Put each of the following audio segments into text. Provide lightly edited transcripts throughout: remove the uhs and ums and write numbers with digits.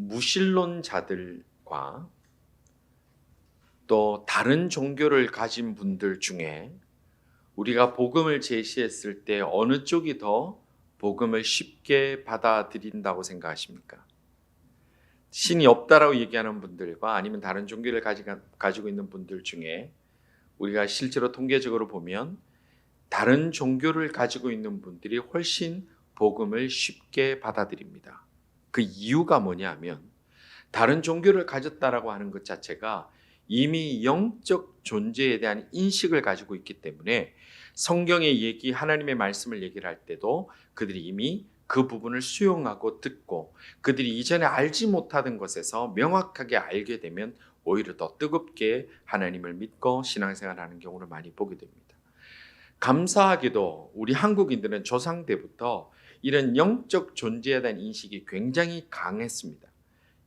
무신론자들과 또 다른 종교를 가진 분들 중에 우리가 복음을 제시했을 때 어느 쪽이 더 복음을 쉽게 받아들인다고 생각하십니까? 신이 없다라고 얘기하는 분들과 아니면 다른 종교를 가지고 있는 분들 중에 우리가 실제로 통계적으로 보면 다른 종교를 가지고 있는 분들이 훨씬 복음을 쉽게 받아들입니다. 그 이유가 뭐냐면 다른 종교를 가졌다라고 하는 것 자체가 이미 영적 존재에 대한 인식을 가지고 있기 때문에 성경의 얘기, 하나님의 말씀을 얘기를 할 때도 그들이 이미 그 부분을 수용하고 듣고 그들이 이전에 알지 못하던 것에서 명확하게 알게 되면 오히려 더 뜨겁게 하나님을 믿고 신앙생활하는 경우를 많이 보게 됩니다. 감사하게도 우리 한국인들은 조상 때부터 이런 영적 존재에 대한 인식이 굉장히 강했습니다.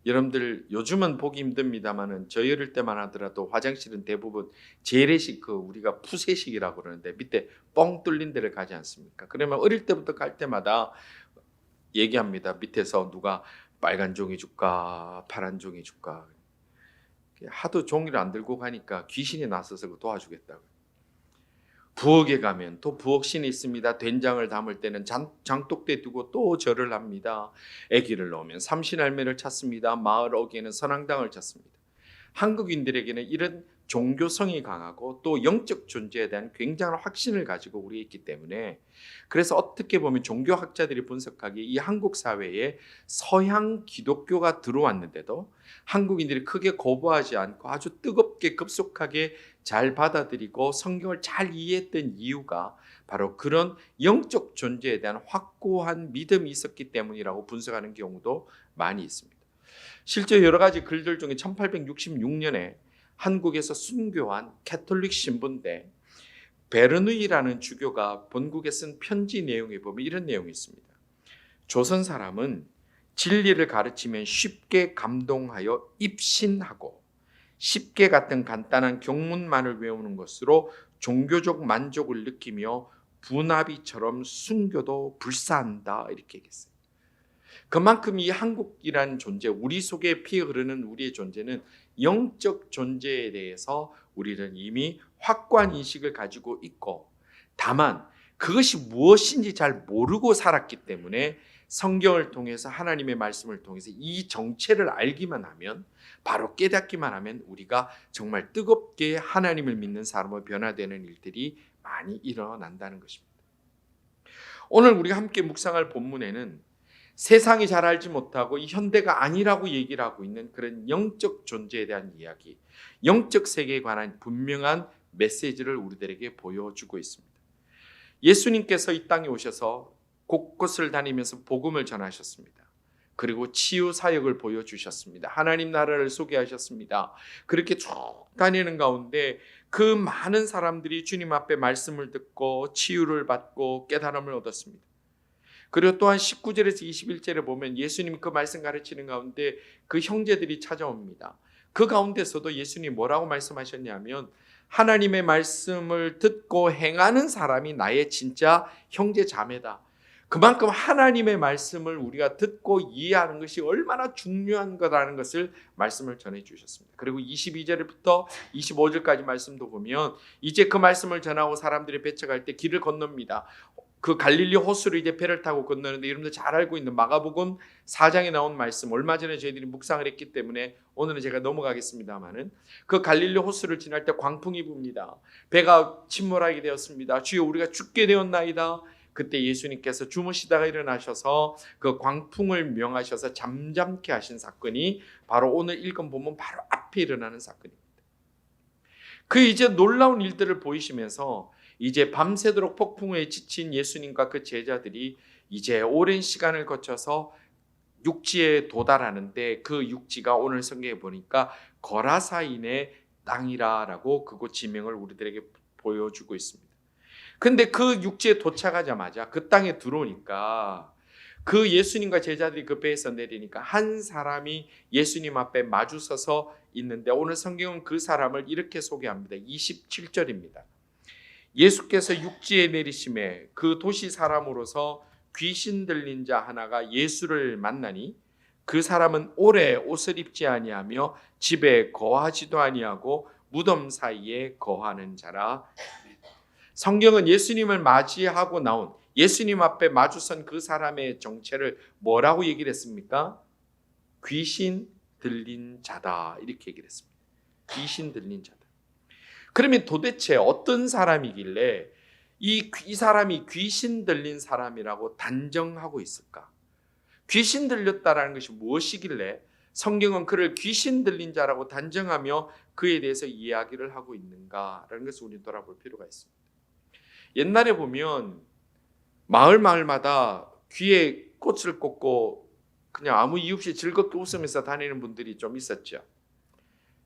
여러분들 요즘은 보기 힘듭니다만은 저희 어릴 때만 하더라도 화장실은 대부분 재래식 우리가 푸세식이라고 그러는데 밑에 뻥 뚫린 데를 가지 않습니까? 그러면 어릴 때부터 갈 때마다 얘기합니다. 밑에서 누가 빨간 종이 줄까 파란 종이 줄까. 하도 종이를 안 들고 가니까 귀신이 나서서 도와주겠다고. 부엌에 가면 또 부엌신이 있습니다. 된장을 담을 때는 장독대 두고 또 절을 합니다. 아기를 넣으면 삼신할매를 찾습니다. 마을 어귀에는 선앙당을 찾습니다. 한국인들에게는 이런 종교성이 강하고 또 영적 존재에 대한 굉장한 확신을 가지고 우리 있기 때문에 그래서 어떻게 보면 종교학자들이 분석하기에 이 한국 사회에 서양 기독교가 들어왔는데도 한국인들이 크게 거부하지 않고 아주 뜨겁게 급속하게 잘 받아들이고 성경을 잘 이해했던 이유가 바로 그런 영적 존재에 대한 확고한 믿음이 있었기 때문이라고 분석하는 경우도 많이 있습니다. 실제 여러 가지 글들 중에 1866년에 한국에서 순교한 캐톨릭 신부인데 베르누이라는 주교가 본국에 쓴 편지 내용에 보면 이런 내용이 있습니다. 조선 사람은 진리를 가르치면 쉽게 감동하여 입신하고 쉽게 같은 간단한 경문만을 외우는 것으로 종교적 만족을 느끼며 분하비처럼 순교도 불사한다 이렇게 얘기했어요. 그만큼 이 한국이라는 존재, 우리 속에 피 흐르는 우리의 존재는 영적 존재에 대해서 우리는 이미 확고한 인식을 가지고 있고 다만 그것이 무엇인지 잘 모르고 살았기 때문에 성경을 통해서 하나님의 말씀을 통해서 이 정체를 알기만 하면 바로 깨닫기만 하면 우리가 정말 뜨겁게 하나님을 믿는 사람으로 변화되는 일들이 많이 일어난다는 것입니다. 오늘 우리가 함께 묵상할 본문에는 세상이 잘 알지 못하고 이 현대가 아니라고 얘기를 하고 있는 그런 영적 존재에 대한 이야기, 영적 세계에 관한 분명한 메시지를 우리들에게 보여주고 있습니다. 예수님께서 이 땅에 오셔서 곳곳을 다니면서 복음을 전하셨습니다. 그리고 치유 사역을 보여주셨습니다. 하나님 나라를 소개하셨습니다. 그렇게 쭉 다니는 가운데 그 많은 사람들이 주님 앞에 말씀을 듣고 치유를 받고 깨달음을 얻었습니다. 그리고 또한 19절에서 21절에 보면 예수님이 그 말씀 가르치는 가운데 그 형제들이 찾아옵니다. 그 가운데서도 예수님이 뭐라고 말씀하셨냐면 하나님의 말씀을 듣고 행하는 사람이 나의 진짜 형제 자매다. 그만큼 하나님의 말씀을 우리가 듣고 이해하는 것이 얼마나 중요한 거라는 것을 말씀을 전해 주셨습니다. 그리고 22절부터 25절까지 말씀도 보면 이제 그 말씀을 전하고 사람들이 배척할 때 길을 건넙니다. 그 갈릴리 호수를 이제 배를 타고 건너는데 여러분들 잘 알고 있는 마가복음 4장에 나온 말씀, 얼마 전에 저희들이 묵상을 했기 때문에 오늘은 제가 넘어가겠습니다만은 그 갈릴리 호수를 지날 때 광풍이 붑니다. 배가 침몰하게 되었습니다. 주여 우리가 죽게 되었나이다. 그때 예수님께서 주무시다가 일어나셔서 그 광풍을 명하셔서 잠잠케 하신 사건이 바로 오늘 읽은 본문 바로 앞에 일어나는 사건입니다. 그 이제 놀라운 일들을 보이시면서 이제 밤새도록 폭풍에 지친 예수님과 그 제자들이 이제 오랜 시간을 거쳐서 육지에 도달하는데 그 육지가 오늘 성경에 보니까 거라사인의 땅이라고 그곳 지명을 우리들에게 보여주고 있습니다. 근데 그 육지에 도착하자마자 그 땅에 들어오니까 그 예수님과 제자들이 그 배에서 내리니까 한 사람이 예수님 앞에 마주서서 있는데 오늘 성경은 그 사람을 이렇게 소개합니다. 27절입니다. 예수께서 육지에 내리심에 그 도시 사람으로서 귀신 들린 자 하나가 예수를 만나니 그 사람은 오래 옷을 입지 아니하며 집에 거하지도 아니하고 무덤 사이에 거하는 자라. 성경은 예수님을 맞이하고 나온, 예수님 앞에 마주선 그 사람의 정체를 뭐라고 얘기를 했습니까? 귀신 들린 자다, 이렇게 얘기를 했습니다. 귀신 들린 자다. 그러면 도대체 어떤 사람이길래 이 사람이 귀신 들린 사람이라고 단정하고 있을까? 귀신 들렸다라는 것이 무엇이길래 성경은 그를 귀신 들린 자라고 단정하며 그에 대해서 이야기를 하고 있는가라는 것을 우리는 돌아볼 필요가 있습니다. 옛날에 보면 마을마다 귀에 꽃을 꽂고 그냥 아무 이유 없이 즐겁게 웃으면서 다니는 분들이 좀 있었죠.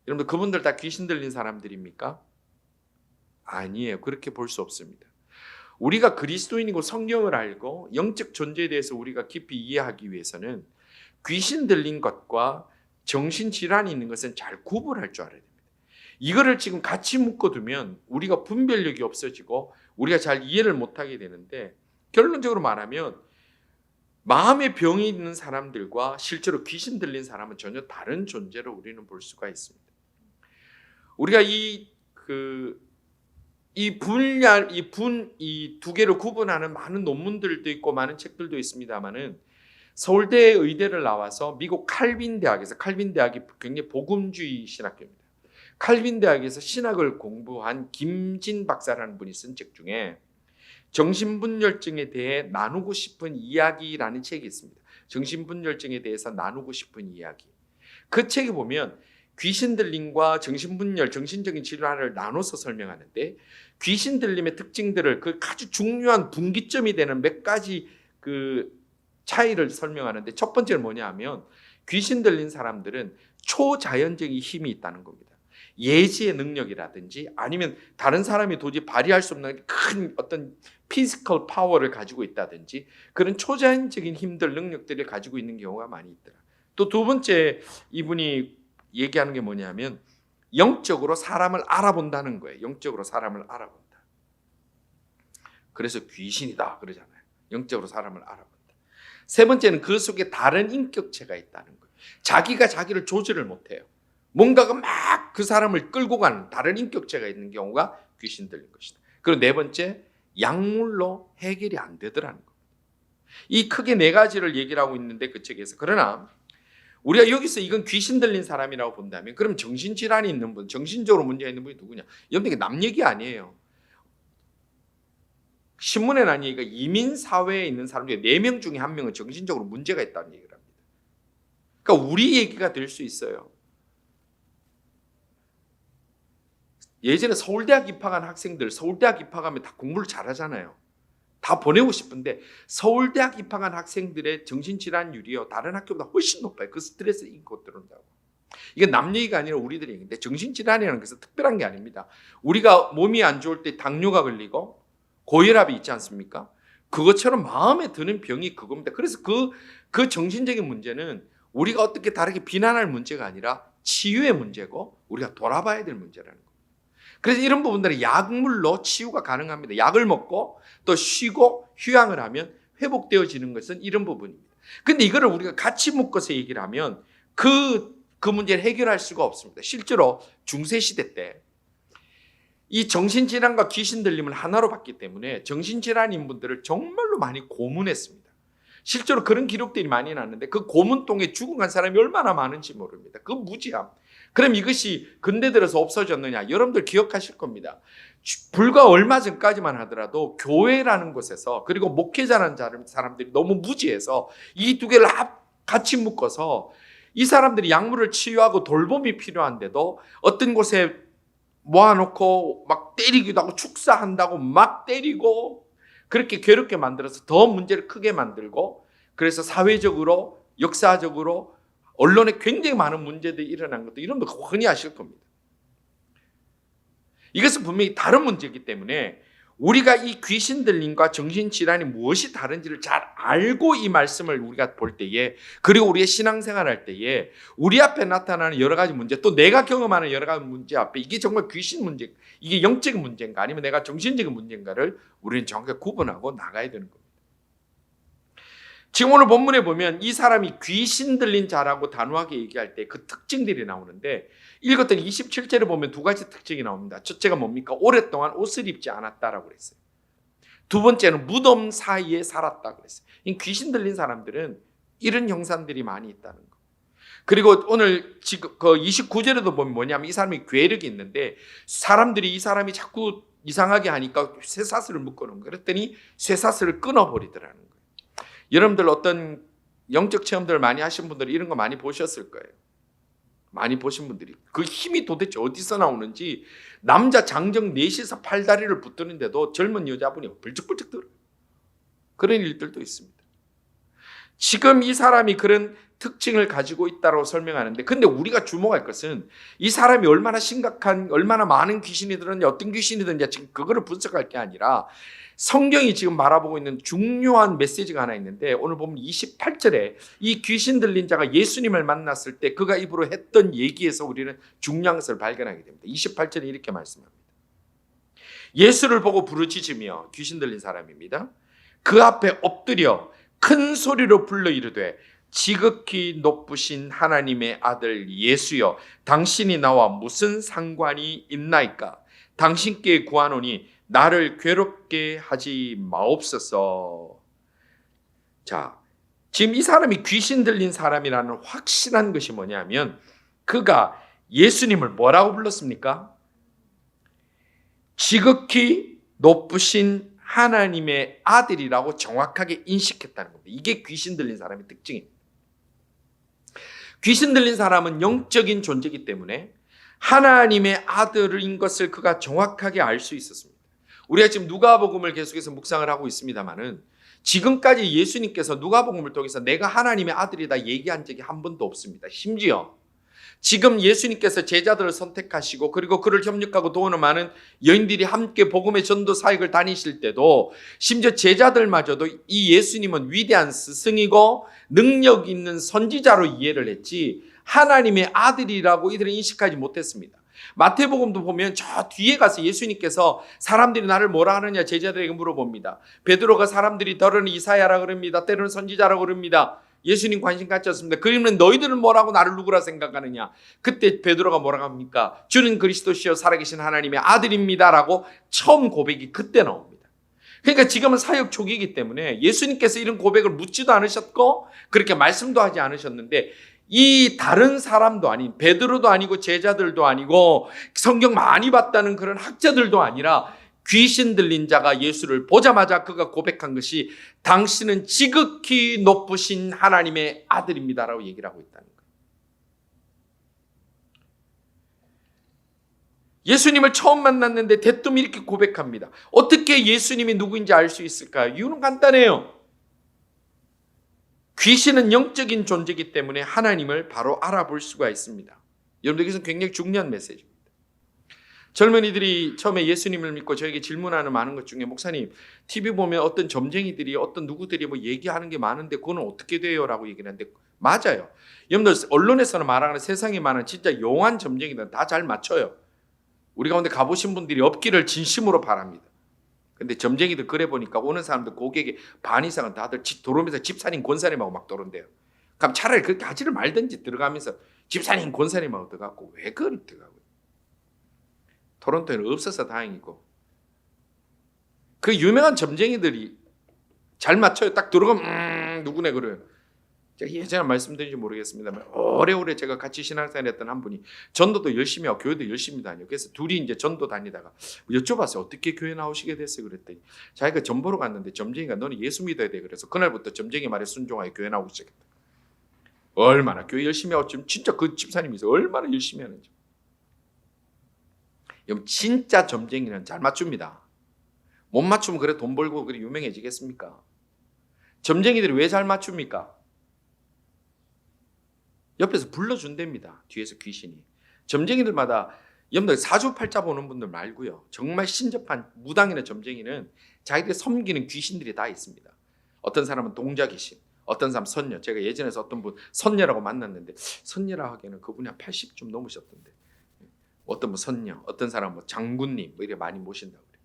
여러분들, 그분들 다 귀신 들린 사람들입니까? 아니에요. 그렇게 볼 수 없습니다. 우리가 그리스도인이고 성경을 알고 영적 존재에 대해서 우리가 깊이 이해하기 위해서는 귀신 들린 것과 정신질환이 있는 것은 잘 구분할 줄 알아야 됩니다. 이거를 지금 같이 묶어두면 우리가 분별력이 없어지고 우리가 잘 이해를 못하게 되는데, 결론적으로 말하면 마음의 병이 있는 사람들과 실제로 귀신 들린 사람은 전혀 다른 존재로 우리는 볼 수가 있습니다. 우리가 이 두 개를 구분하는 많은 논문들도 있고 많은 책들도 있습니다만은, 서울대 의대를 나와서 미국 칼빈 대학이 굉장히 복음주의 신학교입니다. 칼빈 대학에서 신학을 공부한 김진 박사라는 분이 쓴 책 중에 정신분열증에 대해 나누고 싶은 이야기라는 책이 있습니다. 정신분열증에 대해서 나누고 싶은 이야기. 그 책에 보면 귀신 들림과 정신분열, 정신적인 질환을 나눠서 설명하는데, 귀신 들림의 특징들을 그 아주 중요한 분기점이 되는 몇 가지 차이를 설명하는데, 첫 번째는 뭐냐 하면 귀신 들린 사람들은 초자연적인 힘이 있다는 겁니다. 예지의 능력이라든지 아니면 다른 사람이 도저히 발휘할 수 없는 큰 어떤 피지컬 파워를 가지고 있다든지 그런 초자연적인 힘들, 능력들을 가지고 있는 경우가 많이 있더라. 또 두 번째 이분이 얘기하는 게 뭐냐면 영적으로 사람을 알아본다는 거예요. 영적으로 사람을 알아본다. 그래서 귀신이다 그러잖아요. 영적으로 사람을 알아본다. 세 번째는 그 속에 다른 인격체가 있다는 거예요. 자기가 자기를 조절을 못해요. 뭔가가 막 그 사람을 끌고 가는 다른 인격체가 있는 경우가 귀신 들린 것이다. 그리고 네 번째, 약물로 해결이 안 되더라는 겁니다. 이 크게 네 가지를 얘기를 하고 있는데 그 책에서, 그러나 우리가 여기서 이건 귀신 들린 사람이라고 본다면, 그럼 정신질환이 있는 분, 정신적으로 문제가 있는 분이 누구냐? 여러분, 이게 남 얘기 아니에요. 신문에 난 얘기가 이민사회에 있는 사람 중에 4명 중에 1명은 정신적으로 문제가 있다는 얘기를 합니다. 그러니까 우리 얘기가 될 수 있어요. 예전에 서울대학 입학한 학생들, 서울대학 입학하면 다 공부를 잘하잖아요. 다 보내고 싶은데 서울대학 입학한 학생들의 정신질환율이요, 다른 학교보다 훨씬 높아요. 그 스트레스 인고 들어온다고. 이게 남 얘기가 아니라 우리들 얘기인데, 정신질환이라는 것은 특별한 게 아닙니다. 우리가 몸이 안 좋을 때 당뇨가 걸리고 고혈압이 있지 않습니까? 그것처럼 마음에 드는 병이 그겁니다. 그래서 그 정신적인 문제는 우리가 어떻게 다르게 비난할 문제가 아니라 치유의 문제고 우리가 돌아봐야 될 문제라는 거예요. 그래서 이런 부분들은 약물로 치유가 가능합니다. 약을 먹고 또 쉬고 휴양을 하면 회복되어지는 것은 이런 부분입니다. 근데 이거를 우리가 같이 묶어서 얘기를 하면 그 문제를 해결할 수가 없습니다. 실제로 중세시대 때 이 정신질환과 귀신 들림을 하나로 봤기 때문에 정신질환인 분들을 정말로 많이 고문했습니다. 실제로 그런 기록들이 많이 났는데 그 고문통에 죽어간 사람이 얼마나 많은지 모릅니다. 그 무지함. 그럼 이것이 근대 들어서 없어졌느냐? 여러분들 기억하실 겁니다. 불과 얼마 전까지만 하더라도 교회라는 곳에서, 그리고 목회자라는 사람들이 너무 무지해서 이 두 개를 같이 묶어서 이 사람들이 약물을 치유하고 돌봄이 필요한데도 어떤 곳에 모아놓고 막 때리기도 하고 축사한다고 막 때리고 그렇게 괴롭게 만들어서 더 문제를 크게 만들고, 그래서 사회적으로 역사적으로 언론에 굉장히 많은 문제들이 일어난 것도 이런 거 흔히 아실 겁니다. 이것은 분명히 다른 문제이기 때문에 우리가 이 귀신 들림과 정신질환이 무엇이 다른지를 잘 알고 이 말씀을 우리가 볼 때에, 그리고 우리의 신앙생활 할 때에 우리 앞에 나타나는 여러 가지 문제, 또 내가 경험하는 여러 가지 문제 앞에 이게 정말 귀신 문제, 이게 영적인 문제인가 아니면 내가 정신적인 문제인가를 우리는 정확하게 구분하고 나가야 되는 겁니다. 지금 오늘 본문에 보면 이 사람이 귀신 들린 자라고 단호하게 얘기할 때 그 특징들이 나오는데, 읽었더니 27절에 보면 두 가지 특징이 나옵니다. 첫째가 뭡니까? 오랫동안 옷을 입지 않았다라고 그랬어요. 두 번째는 무덤 사이에 살았다고 그랬어요. 이 귀신 들린 사람들은 이런 형상들이 많이 있다는 거. 그리고 오늘 지금 그 29절에도 보면 뭐냐면 이 사람이 괴력이 있는데, 사람들이 이 사람이 자꾸 이상하게 하니까 쇠사슬을 묶어놓은 거예요. 그랬더니 쇠사슬을 끊어버리더라는 거예요. 여러분들 어떤 영적 체험들을 많이 하신 분들이 이런 거 많이 보셨을 거예요. 많이 보신 분들이 그 힘이 도대체 어디서 나오는지, 남자 장정 넷이서 팔다리를 붙드는데도 젊은 여자분이 벌쩍벌쩍 들어요. 그런 일들도 있습니다. 지금 이 사람이 그런 특징을 가지고 있다고 설명하는데, 근데 우리가 주목할 것은 이 사람이 얼마나 심각한, 얼마나 많은 귀신이 들었는지, 어떤 귀신이 들었는지 지금 그거를 분석할 게 아니라, 성경이 지금 말하고 있는 중요한 메시지가 하나 있는데, 오늘 보면 28절에 이 귀신 들린 자가 예수님을 만났을 때 그가 입으로 했던 얘기에서 우리는 중요한 것을 발견하게 됩니다. 28절에 이렇게 말씀합니다. 예수를 보고 부르짖으며, 귀신 들린 사람입니다, 그 앞에 엎드려 큰 소리로 불러 이르되, 지극히 높으신 하나님의 아들 예수여, 당신이 나와 무슨 상관이 있나이까? 당신께 구하노니 나를 괴롭게 하지 마옵소서. 자, 지금 이 사람이 귀신 들린 사람이라는 확실한 것이 뭐냐면, 그가 예수님을 뭐라고 불렀습니까? 지극히 높으신 하나님의 아들이라고 정확하게 인식했다는 겁니다. 이게 귀신 들린 사람의 특징입니다. 귀신 들린 사람은 영적인 존재이기 때문에 하나님의 아들인 것을 그가 정확하게 알 수 있었습니다. 우리가 지금 누가복음을 계속해서 묵상을 하고 있습니다만은, 지금까지 예수님께서 누가복음을 통해서 내가 하나님의 아들이다 얘기한 적이 한 번도 없습니다. 심지어 지금 예수님께서 제자들을 선택하시고 그리고 그를 협력하고 도우는 많은 여인들이 함께 복음의 전도 사역을 다니실 때도, 심지어 제자들마저도 이 예수님은 위대한 스승이고 능력 있는 선지자로 이해를 했지 하나님의 아들이라고 이들은 인식하지 못했습니다. 마태복음도 보면 저 뒤에 가서 예수님께서 사람들이 나를 뭐라 하느냐 제자들에게 물어봅니다. 베드로가 사람들이 때로는 이사야라 그럽니다, 때로는 선지자라 그럽니다. 예수님 관심 갖지 않습니다. 그러면 너희들은 뭐라고 나를 누구라 생각하느냐? 그때 베드로가 뭐라고 합니까? 주는 그리스도시요 살아계신 하나님의 아들입니다라고 처음 고백이 그때 나옵니다. 그러니까 지금은 사역 초기이기 때문에 예수님께서 이런 고백을 묻지도 않으셨고 그렇게 말씀도 하지 않으셨는데, 이 다른 사람도 아닌 베드로도 아니고 제자들도 아니고 성경 많이 봤다는 그런 학자들도 아니라 귀신 들린 자가 예수를 보자마자 그가 고백한 것이, 당신은 지극히 높으신 하나님의 아들입니다라고 얘기를 하고 있다는 거예요. 예수님을 처음 만났는데 대뜸 이렇게 고백합니다. 어떻게 예수님이 누구인지 알 수 있을까요? 이유는 간단해요. 귀신은 영적인 존재이기 때문에 하나님을 바로 알아볼 수가 있습니다. 여러분들, 이것은 굉장히 중요한 메시지입니다. 젊은이들이 처음에 예수님을 믿고 저에게 질문하는 많은 것 중에, 목사님, TV 보면 어떤 점쟁이들이 어떤 누구들이 뭐 얘기하는 게 많은데 그건 어떻게 돼요? 라고 얘기를 하는데, 맞아요. 여러분들, 언론에서는 말하는 세상에 많은 진짜 용한 점쟁이들은 다 잘 맞춰요. 우리 가운데 가보신 분들이 없기를 진심으로 바랍니다. 근데 점쟁이들 그래 보니까 오는 사람들 고객의 반 이상은 다들 도로면서 집사님 권사님하고 막 도는데요. 그럼 차라리 그렇게 하지를 말든지 들어가면서 집사님 권사님하고 들어가고 왜 그걸 들어가고요? 토론토에는 없어서 다행이고, 그 유명한 점쟁이들이 잘 맞춰요. 딱 들어가면 누구네 그래요. 제가 예전에 말씀드린지 모르겠습니다만, 오래오래 제가 같이 신앙생활 했던 한 분이 전도도 열심히 하고 교회도 열심히 다녀요. 그래서 둘이 이제 전도 다니다가 여쭤봤어요. 어떻게 교회 나오시게 됐어요? 그랬더니 자기가 점 보러 갔는데 점쟁이가 너는 예수 믿어야 돼. 그래서 그날부터 점쟁이 말에 순종하여 교회 나오기 시작했다. 얼마나 교회 열심히 하고, 지금 진짜 그 집사님이 얼마나 열심히 하는지. 여러분, 진짜 점쟁이는 잘 맞춥니다. 못 맞추면 그래 돈 벌고 그래 유명해지겠습니까? 점쟁이들이 왜 잘 맞춥니까? 옆에서 불러준답니다. 뒤에서 귀신이. 점쟁이들마다, 여러분들 사주팔자 보는 분들 말고요, 정말 신접한 무당이나 점쟁이는 자기들 섬기는 귀신들이 다 있습니다. 어떤 사람은 동자 귀신, 어떤 사람 선녀. 제가 예전에 어떤 분 선녀라고 만났는데, 선녀라 하기에는 그분이 한 80좀 넘으셨던데, 어떤 분 선녀, 어떤 사람 뭐 장군님 뭐 이렇게 많이 모신다고 그래요.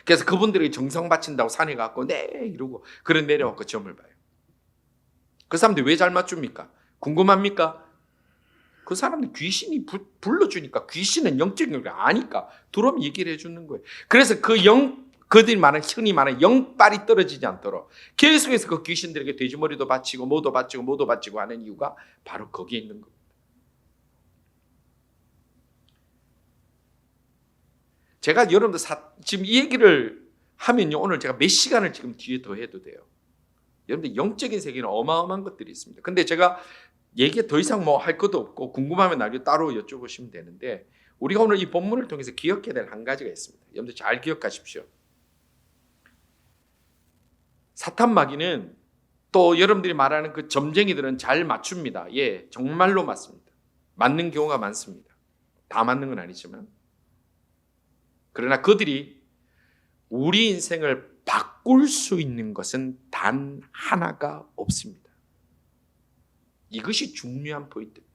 그래서 그분들이 정성 바친다고 산에 가고 네 이러고 그런 내려와서 점을 봐요. 그 사람들 왜 잘 맞춥니까? 궁금합니까? 그 사람들 귀신이 불러주니까, 귀신은 영적인 걸 아니까 들어오면 얘기를 해주는 거예요. 그래서 그들이 흔히 말하는 영빨이 떨어지지 않도록 계속해서 그 귀신들에게 돼지머리도 바치고 뭐도 바치고 하는 이유가 바로 거기에 있는 겁니다. 제가 여러분들 지금 이 얘기를 하면요, 오늘 제가 몇 시간을 지금 뒤에 더 해도 돼요. 여러분들 영적인 세계는 어마어마한 것들이 있습니다. 근데 제가 얘기 더 이상 뭐 할 것도 없고, 궁금하면 나중에 따로 여쭤보시면 되는데, 우리가 오늘 이 본문을 통해서 기억해야 될 한 가지가 있습니다. 여러분들 잘 기억하십시오. 사탄 마귀는, 또 여러분들이 말하는 그 점쟁이들은 잘 맞춥니다. 예, 정말로 맞습니다. 맞는 경우가 많습니다. 다 맞는 건 아니지만. 그러나 그들이 우리 인생을 바꿀 수 있는 것은 단 하나가 없습니다. 이것이 중요한 포인트입니다.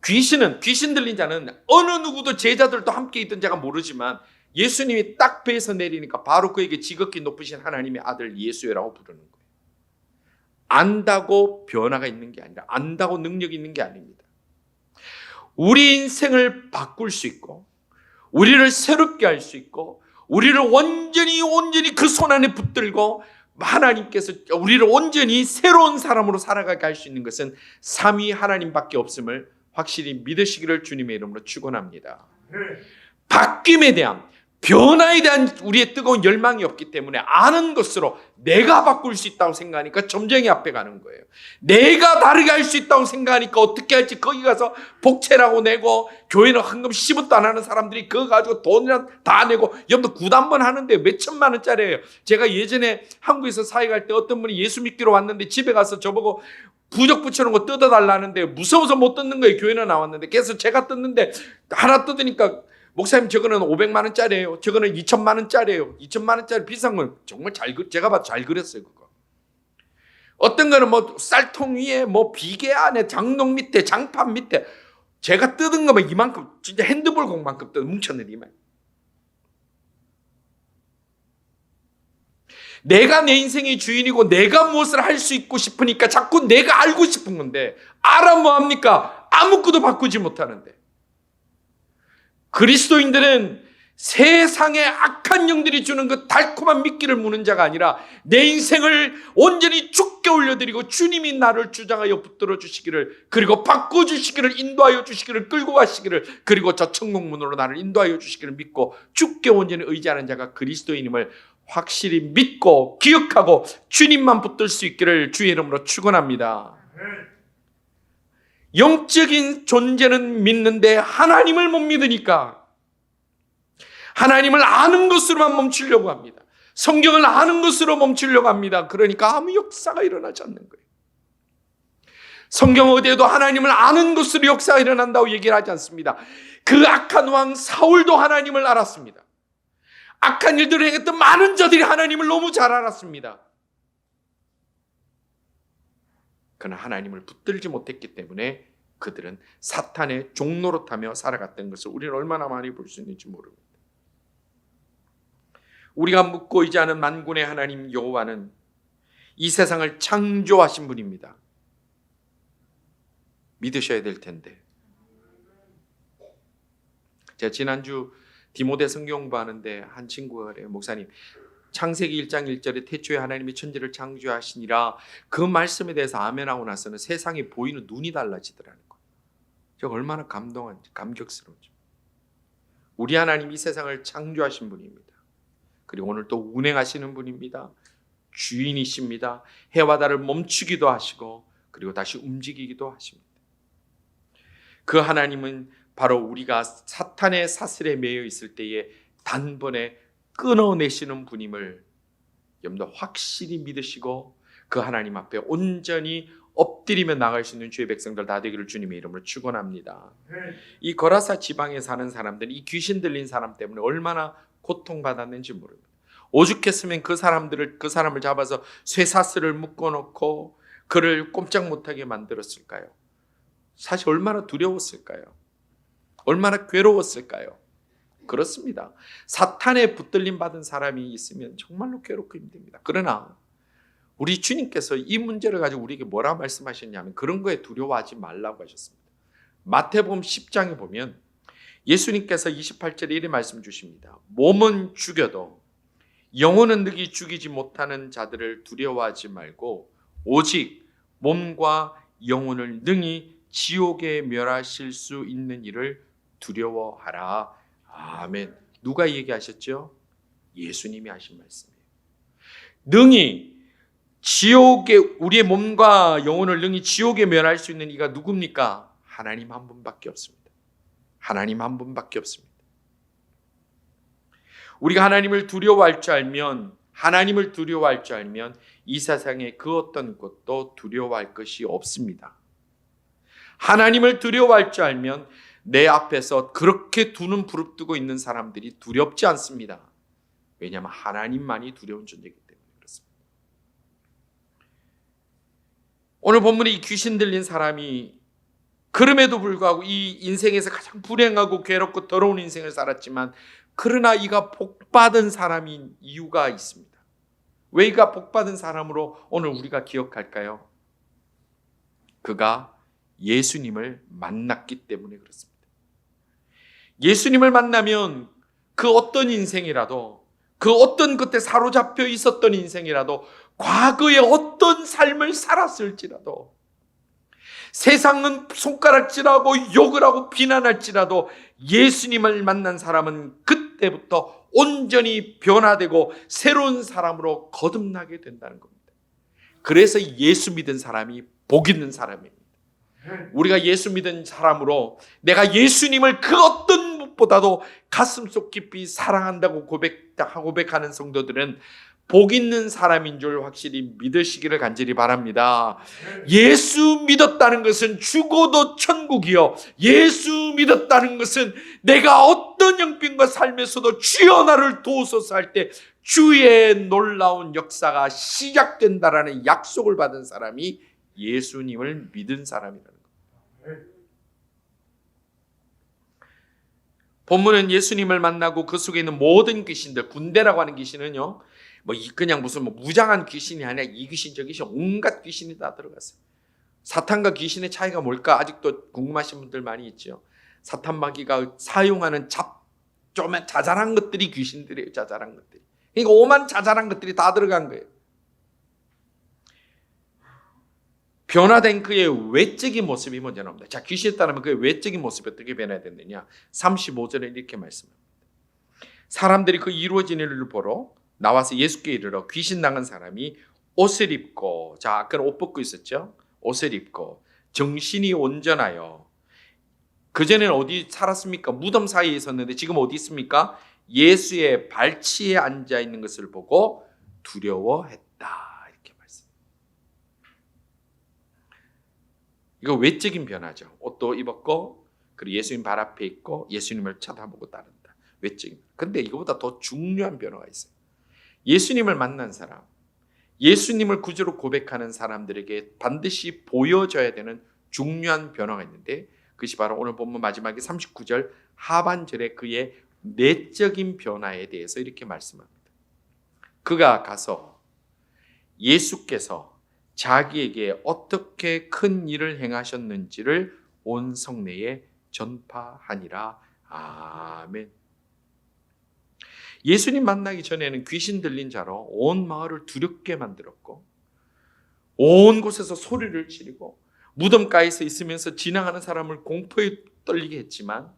귀신 들린 자는 어느 누구도, 제자들도 함께 있던 자가 모르지만 예수님이 딱 배에서 내리니까 바로 그에게 지극히 높으신 하나님의 아들 예수라고 부르는 거예요. 안다고 변화가 있는 게 아니라, 안다고 능력이 있는 게 아닙니다. 우리 인생을 바꿀 수 있고, 우리를 새롭게 할 수 있고, 우리를 온전히 그 손 안에 붙들고 하나님께서 우리를 온전히 새로운 사람으로 살아가게 할 수 있는 것은 삼위 하나님밖에 없음을 확실히 믿으시기를 주님의 이름으로 축원합니다. 바뀜에 대한, 변화에 대한 우리의 뜨거운 열망이 없기 때문에 아는 것으로 내가 바꿀 수 있다고 생각하니까 점쟁이 앞에 가는 거예요. 내가 다르게 할 수 있다고 생각하니까 어떻게 할지 거기 가서 복채라고 내고, 교회는 헌금 10원도 안 하는 사람들이 그거 가지고 돈이랑 다 내고, 여러분들 굿 한 번 하는데 몇 천만 원짜리예요. 제가 예전에 한국에서 사회 갈 때 어떤 분이 예수 믿기로 왔는데 집에 가서 저보고 부적 붙여놓은 거 뜯어달라는데 무서워서 못 뜯는 거예요. 교회는 나왔는데. 그래서 제가 뜯는데 하나 뜯으니까, 목사님 저거는 500만 원짜리예요. 저거는 2천만 원짜리예요. 2천만 원짜리 비싼 건 정말 제가 봐도 잘 그렸어요. 그거. 어떤 거는 뭐 쌀통 위에, 뭐 비계 안에, 장롱 밑에, 장판 밑에, 제가 뜯은 거면 이만큼, 진짜 핸드볼 공만큼 뭉쳤는데 이만. 내가 내 인생의 주인이고 내가 무엇을 할 수 있고 싶으니까 자꾸 내가 알고 싶은 건데, 알아 뭐합니까? 아무것도 바꾸지 못하는데. 그리스도인들은 세상의 악한 영들이 주는 그 달콤한 미끼를 무는 자가 아니라, 내 인생을 온전히 주께 올려드리고 주님이 나를 주장하여 붙들어 주시기를, 그리고 바꿔주시기를, 인도하여 주시기를, 끌고 가시기를, 그리고 저 천국문으로 나를 인도하여 주시기를 믿고 주께 온전히 의지하는 자가 그리스도인임을 확실히 믿고 기억하고 주님만 붙들 수 있기를 주의 이름으로 축원합니다. 영적인 존재는 믿는데 하나님을 못 믿으니까 하나님을 아는 것으로만 멈추려고 합니다. 성경을 아는 것으로 멈추려고 합니다. 그러니까 아무 역사가 일어나지 않는 거예요. 성경 어디에도 하나님을 아는 것으로 역사가 일어난다고 얘기를 하지 않습니다. 그 악한 왕 사울도 하나님을 알았습니다. 악한 일들을 행했던 많은 자들이 하나님을 너무 잘 알았습니다. 그러나 하나님을 붙들지 못했기 때문에 그들은 사탄의 종노릇하며 살아갔던 것을 우리는 얼마나 많이 볼 수 있는지 모릅니다. 우리가 묻고 의지하는 만군의 하나님 여호와는 이 세상을 창조하신 분입니다. 믿으셔야 될 텐데. 제가 지난주 디모데 성경 공부하는데 한 친구가 그래요. 목사님, 창세기 1장 1절에 태초에 하나님이 천지를 창조하시니라, 그 말씀에 대해서 아멘하고 나서는 세상에 보이는 눈이 달라지더라는 거예요. 제가 얼마나 감동한지, 감격스러운지. 우리 하나님이 이 세상을 창조하신 분입니다. 그리고 오늘 또 운행하시는 분입니다. 주인이십니다. 해와 달을 멈추기도 하시고 그리고 다시 움직이기도 하십니다. 그 하나님은 바로 우리가 사탄의 사슬에 매여 있을 때에 단번에 끊어내시는 분임을 여러분들 확실히 믿으시고 그 하나님 앞에 온전히 엎드리며 나갈 수 있는 주의 백성들 다 되기를 주님의 이름으로 축원합니다. 이 거라사 지방에 사는 사람들은 이 귀신 들린 사람 때문에 얼마나 고통받았는지 모릅니다. 오죽했으면 그 사람을 잡아서 쇠사슬을 묶어놓고 그를 꼼짝 못하게 만들었을까요? 사실 얼마나 두려웠을까요? 얼마나 괴로웠을까요? 그렇습니다. 사탄에 붙들림 받은 사람이 있으면 정말로 괴롭고 힘듭니다. 그러나 우리 주님께서 이 문제를 가지고 우리에게 뭐라 말씀하셨냐면 그런 거에 두려워하지 말라고 하셨습니다. 마태복음 10장에 보면 예수님께서 28절에 이런 말씀 주십니다. 몸은 죽여도 영혼은 능히 죽이지 못하는 자들을 두려워하지 말고 오직 몸과 영혼을 능히 지옥에 멸하실 수 있는 이를 두려워하라. 아멘. 누가 얘기하셨죠? 예수님이 하신 말씀이에요. 능히 지옥에 우리의 몸과 영혼을 능히 지옥에 멸할 수 있는 이가 누굽니까? 하나님 한 분밖에 없습니다. 하나님 한 분밖에 없습니다. 우리가 하나님을 두려워할 줄 알면, 하나님을 두려워할 줄 알면 이 세상에 그 어떤 것도 두려워할 것이 없습니다. 하나님을 두려워할 줄 알면 내 앞에서 그렇게 두 눈 부릅뜨고 있는 사람들이 두렵지 않습니다. 왜냐하면 하나님만이 두려운 존재이기 때문에 그렇습니다. 오늘 본문에 이 귀신 들린 사람이 그럼에도 불구하고 이 인생에서 가장 불행하고 괴롭고 더러운 인생을 살았지만 그러나 이가 복받은 사람인 이유가 있습니다. 왜 이가 복받은 사람으로 오늘 우리가 기억할까요? 그가 예수님을 만났기 때문에 그렇습니다. 예수님을 만나면 그 어떤 인생이라도, 그 어떤 그때 사로잡혀 있었던 인생이라도, 과거에 어떤 삶을 살았을지라도, 세상은 손가락질하고 욕을 하고 비난할지라도 예수님을 만난 사람은 그때부터 온전히 변화되고 새로운 사람으로 거듭나게 된다는 겁니다. 그래서 예수 믿은 사람이 복 있는 사람입니다. 우리가 예수 믿은 사람으로 내가 예수님을 그 어떤 무엇보다도 가슴속 깊이 사랑한다고 고백하는 성도들은 복 있는 사람인 줄 확실히 믿으시기를 간절히 바랍니다. 예수 믿었다는 것은 죽어도 천국이요, 예수 믿었다는 것은 내가 어떤 형편과 삶에서도 주여 나를 도우소서 할 때 주의 놀라운 역사가 시작된다라는 약속을 받은 사람이 예수님을 믿은 사람이라는 겁니다. 본문은 예수님을 만나고 그 속에 있는 모든 귀신들, 군대라고 하는 귀신은요, 그냥 무슨 무장한 귀신이 아니라 이 귀신 저 귀신 온갖 귀신이 다 들어갔어요. 사탄과 귀신의 차이가 뭘까 아직도 궁금하신 분들 많이 있죠. 사탄 마귀가 사용하는 좀 자잘한 것들이 귀신들이에요. 자잘한 것들이. 그러니까 오만 자잘한 것들이 다 들어간 거예요. 변화된 그의 외적인 모습이 먼저 나옵니다. 자, 귀신에 따르면 그의 외적인 모습이 어떻게 변화됐느냐? 35절에 이렇게 말씀합니다. 사람들이 그 이루어진 일을 보러 나와서 예수께 이르러 귀신 나간 사람이 옷을 입고, 자, 아까는 옷 벗고 있었죠? 옷을 입고 정신이 온전하여, 그전에는 어디 살았습니까? 무덤 사이에 있었는데 지금 어디 있습니까? 예수의 발치에 앉아 있는 것을 보고 두려워했다. 이렇게 말씀합니다. 이거 외적인 변화죠. 옷도 입었고 그리고 예수님 발 앞에 있고 예수님을 쳐다보고 따른다. 외적인. 근데 이거보다 더 중요한 변화가 있어요. 예수님을 만난 사람, 예수님을 구주로 고백하는 사람들에게 반드시 보여져야 되는 중요한 변화가 있는데 그것이 바로 오늘 본문 마지막에 39절 하반절에 그의 내적인 변화에 대해서 이렇게 말씀합니다. 그가 가서 예수께서 자기에게 어떻게 큰 일을 행하셨는지를 온 성내에 전파하니라. 아멘. 예수님 만나기 전에는 귀신 들린 자로 온 마을을 두렵게 만들었고 온 곳에서 소리를 지르고 무덤가에서 있으면서 지나가는 사람을 공포에 떨리게 했지만,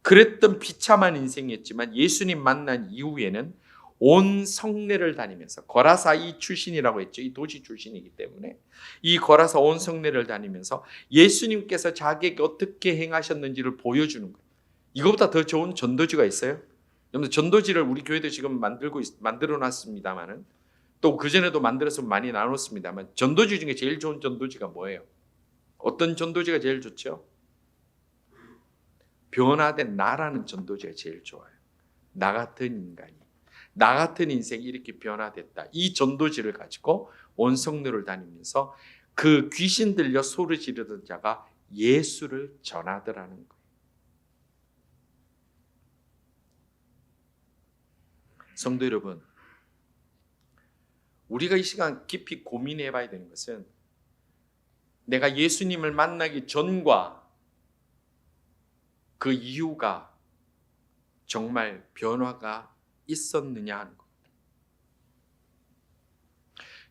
그랬던 비참한 인생이었지만 예수님 만난 이후에는 온 성내를 다니면서, 거라사 이 출신이라고 했죠. 이 도시 출신이기 때문에 이 거라사 온 성내를 다니면서 예수님께서 자기에게 어떻게 행하셨는지를 보여주는 거예요. 이거보다 더 좋은 전도지가 있어요? 여러분, 전도지를 우리 교회도 지금 만들어 놨습니다만은, 또 그전에도 만들어서 많이 나눴습니다만, 전도지 중에 제일 좋은 전도지가 뭐예요? 어떤 전도지가 제일 좋죠? 변화된 나라는 전도지가 제일 좋아요. 나 같은 인간이, 나 같은 인생이 이렇게 변화됐다. 이 전도지를 가지고 온 성로를 다니면서 그 귀신 들려 소리 지르던 자가 예수를 전하더라는 거예요. 성도 여러분, 우리가 이 시간 깊이 고민해 봐야 되는 것은 내가 예수님을 만나기 전과 그 이유가 정말 변화가 있었느냐 하는 것.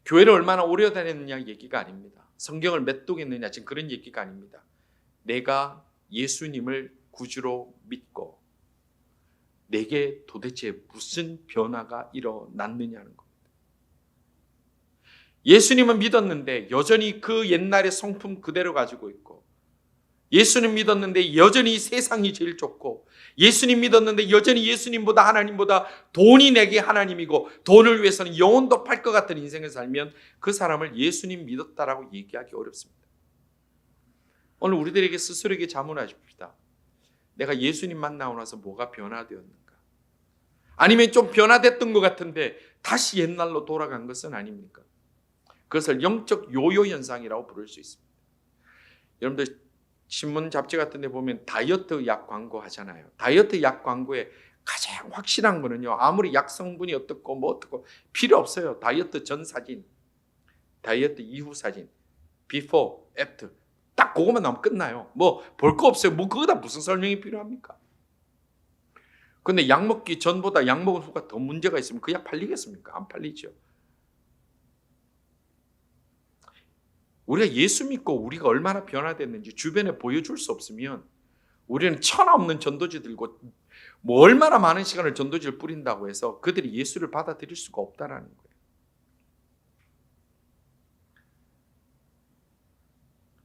교회를 얼마나 오래 다녔느냐 얘기가 아닙니다. 성경을 몇 독했느냐 지금 그런 얘기가 아닙니다. 내가 예수님을 구주로 믿고 내게 도대체 무슨 변화가 일어났느냐는 겁니다. 예수님은 믿었는데 여전히 그 옛날의 성품 그대로 가지고 있고, 예수님 믿었는데 여전히 세상이 제일 좋고, 예수님 믿었는데 여전히 예수님보다 하나님보다 돈이 내게 하나님이고 돈을 위해서는 영혼도 팔 것 같은 인생을 살면 그 사람을 예수님 믿었다라고 얘기하기 어렵습니다. 오늘 우리들에게 스스로에게 자문하십시다. 내가 예수님 만나고 나서 뭐가 변화되었는가? 아니면 좀 변화됐던 것 같은데 다시 옛날로 돌아간 것은 아닙니까? 그것을 영적 요요 현상이라고 부를 수 있습니다. 여러분들 신문 잡지 같은 데 보면 다이어트 약 광고 하잖아요. 다이어트 약 광고에 가장 확실한 거는요, 아무리 약 성분이 어떻고 뭐 어떻고 필요 없어요. 다이어트 전 사진, 다이어트 이후 사진, before, after 딱 그것만 나오면 끝나요. 뭐 볼 거 없어요. 뭐 그거다 무슨 설명이 필요합니까? 근데 약 먹기 전보다 약 먹은 후가 더 문제가 있으면 그 약 팔리겠습니까? 안 팔리죠. 우리가 예수 믿고 우리가 얼마나 변화됐는지 주변에 보여줄 수 없으면 우리는 천하 없는 전도지 들고 뭐 얼마나 많은 시간을 전도지를 뿌린다고 해서 그들이 예수를 받아들일 수가 없다는 거예요.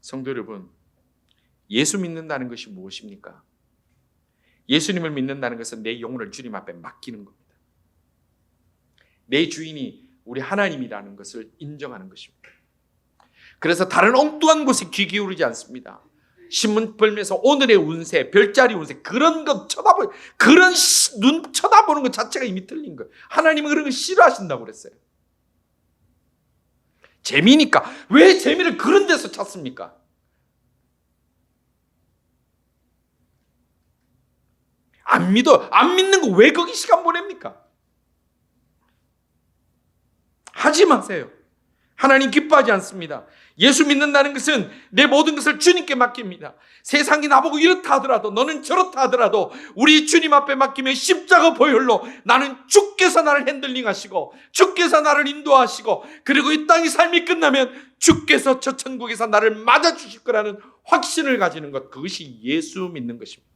성도 여러분, 예수 믿는다는 것이 무엇입니까? 예수님을 믿는다는 것은 내 영혼을 주님 앞에 맡기는 겁니다. 내 주인이 우리 하나님이라는 것을 인정하는 것입니다. 그래서 다른 엉뚱한 곳에 귀 기울이지 않습니다. 신문 보면서 오늘의 운세, 별자리 운세 그런 것 그런 눈 쳐다보는 것 자체가 이미 틀린 거예요. 하나님은 그런 거 싫어하신다고 그랬어요. 재미니까. 왜 재미를 그런 데서 찾습니까? 안 믿는 거 왜 거기 시간 보냅니까? 하지 마세요. 하나님 기뻐하지 않습니다. 예수 믿는다는 것은 내 모든 것을 주님께 맡깁니다. 세상이 나보고 이렇다 하더라도, 너는 저렇다 하더라도 우리 주님 앞에 맡기면 십자가 보혈로 나는 주께서 나를 핸들링 하시고 주께서 나를 인도하시고, 그리고 이 땅의 삶이 끝나면 주께서 저 천국에서 나를 맞아주실 거라는 확신을 가지는 것, 그것이 예수 믿는 것입니다.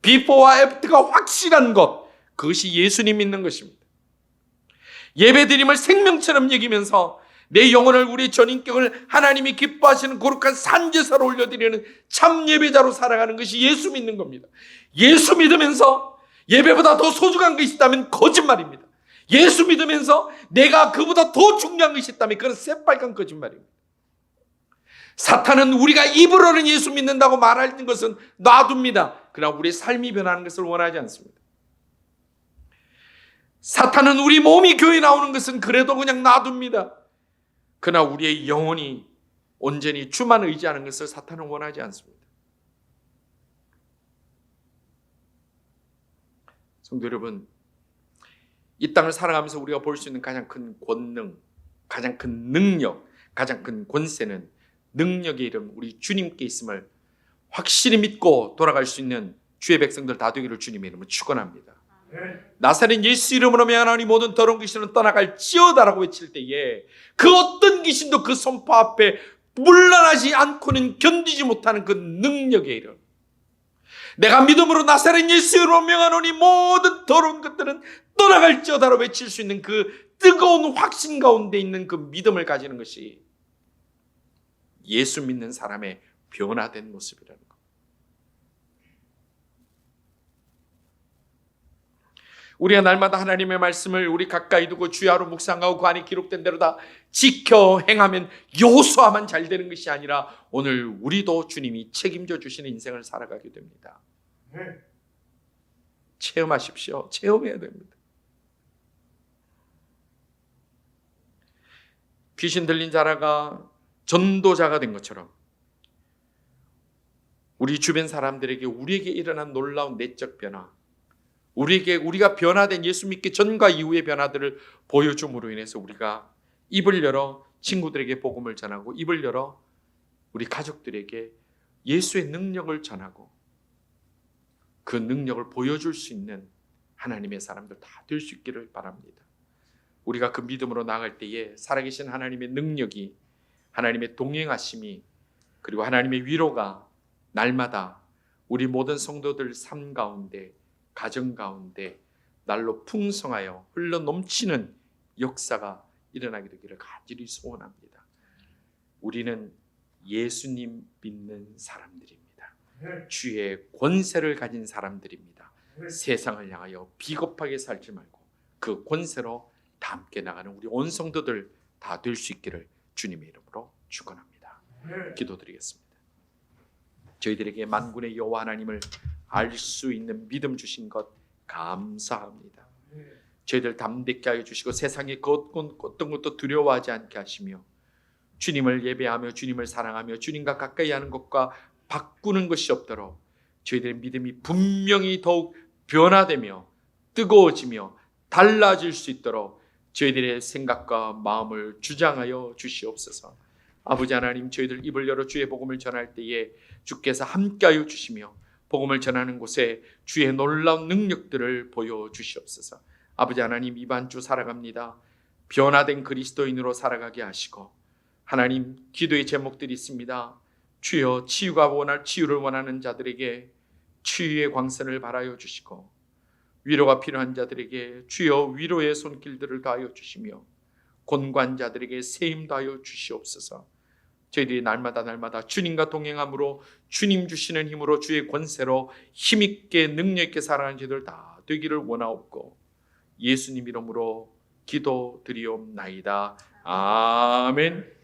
비포와 애프터가 확실한 것, 그것이 예수님 믿는 것입니다. 예배드림을 생명처럼 여기면서 내 영혼을, 우리 전인격을 하나님이 기뻐하시는 거룩한 산제사로 올려드리는 참 예배자로 살아가는 것이 예수 믿는 겁니다. 예수 믿으면서 예배보다 더 소중한 것이 있다면 거짓말입니다. 예수 믿으면서 내가 그보다 더 중요한 것이 있다면 그건 새빨간 거짓말입니다. 사탄은 우리가 입으로는 예수 믿는다고 말하는 것은 놔둡니다. 그러나 우리의 삶이 변하는 것을 원하지 않습니다. 사탄은 우리 몸이 교회 나오는 것은 그래도 그냥 놔둡니다. 그러나 우리의 영혼이 온전히 주만 의지하는 것을 사탄은 원하지 않습니다. 성도 여러분, 이 땅을 살아가면서 우리가 볼 수 있는 가장 큰 권능, 가장 큰 능력, 가장 큰 권세는 능력의 이름 우리 주님께 있음을 확실히 믿고 돌아갈 수 있는 주의 백성들 다 되기를 주님의 이름으로 축원합니다. 나사렛 예수 이름으로 명하노니 모든 더러운 귀신은 떠나갈지어다라고 외칠 때에 그 어떤 귀신도 그 선포 앞에 물러나지 않고는 견디지 못하는 그 능력의 이름, 내가 믿음으로 나사렛 예수 이름으로 명하노니 모든 더러운 것들은 떠나갈지어다라고 외칠 수 있는 그 뜨거운 확신 가운데 있는 그 믿음을 가지는 것이 예수 믿는 사람의 변화된 모습이라는 것. 우리가 날마다 하나님의 말씀을 우리 가까이 두고 주야로 묵상하고 그 안에 기록된 대로 다 지켜 행하면 여호수아만 잘 되는 것이 아니라 오늘 우리도 주님이 책임져 주시는 인생을 살아가게 됩니다. 체험하십시오. 체험해야 됩니다. 귀신 들린 자라가 전도자가 된 것처럼 우리 주변 사람들에게, 우리에게 일어난 놀라운 내적 변화, 우리가 변화된 예수 믿기 전과 이후의 변화들을 보여줌으로 인해서 우리가 입을 열어 친구들에게 복음을 전하고 입을 열어 우리 가족들에게 예수의 능력을 전하고 그 능력을 보여줄 수 있는 하나님의 사람들 다 될 수 있기를 바랍니다. 우리가 그 믿음으로 나아갈 때에 살아계신 하나님의 능력이, 하나님의 동행하심이, 그리고 하나님의 위로가 날마다 우리 모든 성도들 삶 가운데, 가정 가운데 날로 풍성하여 흘러 넘치는 역사가 일어나게 되기를 간절히 소원합니다. 우리는 예수님 믿는 사람들입니다. 주의 권세를 가진 사람들입니다. 세상을 향하여 비겁하게 살지 말고 그 권세로 다 함께 나가는 우리 온 성도들 다 될 수 있기를 주님의 이름으로 축원합니다. 기도드리겠습니다. 저희들에게 만군의 여호와 하나님을 알 수 있는 믿음 주신 것 감사합니다. 저희들 담대케 하여 주시고 세상의 어떤 것도 두려워하지 않게 하시며 주님을 예배하며 주님을 사랑하며 주님과 가까이 하는 것과 바꾸는 것이 없도록 저희들의 믿음이 분명히 더욱 변화되며 뜨거워지며 달라질 수 있도록 저희들의 생각과 마음을 주장하여 주시옵소서. 아버지 하나님, 저희들 입을 열어 주의 복음을 전할 때에 주께서 함께하여 주시며 복음을 전하는 곳에 주의 놀라운 능력들을 보여주시옵소서. 아버지 하나님, 이번 주 살아갑니다. 변화된 그리스도인으로 살아가게 하시고 하나님, 기도의 제목들이 있습니다. 주여, 치유를 원하는 자들에게 치유의 광선을 발하여 주시고 위로가 필요한 자들에게 주여 위로의 손길들을 다하여 주시며 곤고한 자들에게 세임 다하여 주시옵소서. 저희들이 날마다 주님과 동행함으로 주님 주시는 힘으로 주의 권세로 힘있게 능력있게 살아가는 저희들 다 되기를 원하옵고 예수님 이름으로 기도드리옵나이다. 아멘.